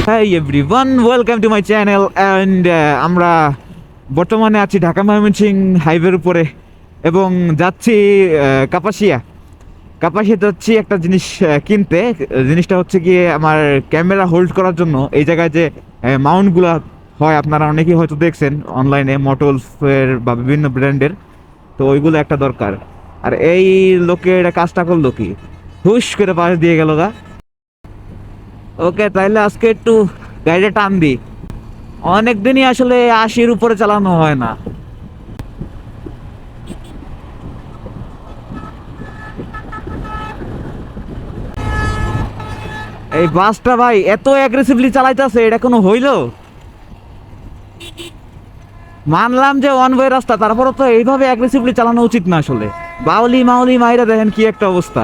Hi everyone, welcome to my channel and আমরা বর্তমানে আছি ঢাকা ময়মনসিংহ হাইওয়ের উপরে এবং যাচ্ছি কাপাসিয়া যাচ্ছি একটা জিনিস কিনতে। জিনিসটা হচ্ছে গিয়ে আমার ক্যামেরা হোল্ড করার জন্য। এই জায়গায় যে মাউন্টগুলো হয় আপনারা অনেকেই হয়তো দেখছেন অনলাইনে, মোটলসের বা বিভিন্ন ব্র্যান্ডের, তো ওইগুলো একটা দরকার। আর এই লোকে এটা কাজটা করলো কি, হুশ করে পাশ দিয়ে গেল গা। ওকে, তাইলে আজকে একটু গাড়িটা টান দিই। অনেকদিনই আসলে 80-র উপরে চালানো হয় না। এই বাসটা ভাই এত অ্যাগ্রেসিভলি চালাইতেছে, এটা কোনো হইলো? মানলাম যে ওয়ান ওয়ে রাস্তা, তারপরে তো এইভাবে অ্যাগ্রেসিভলি চালানো উচিত না আসলে। বাউলি মাউলি মাইরা দেখেন কি একটা অবস্থা।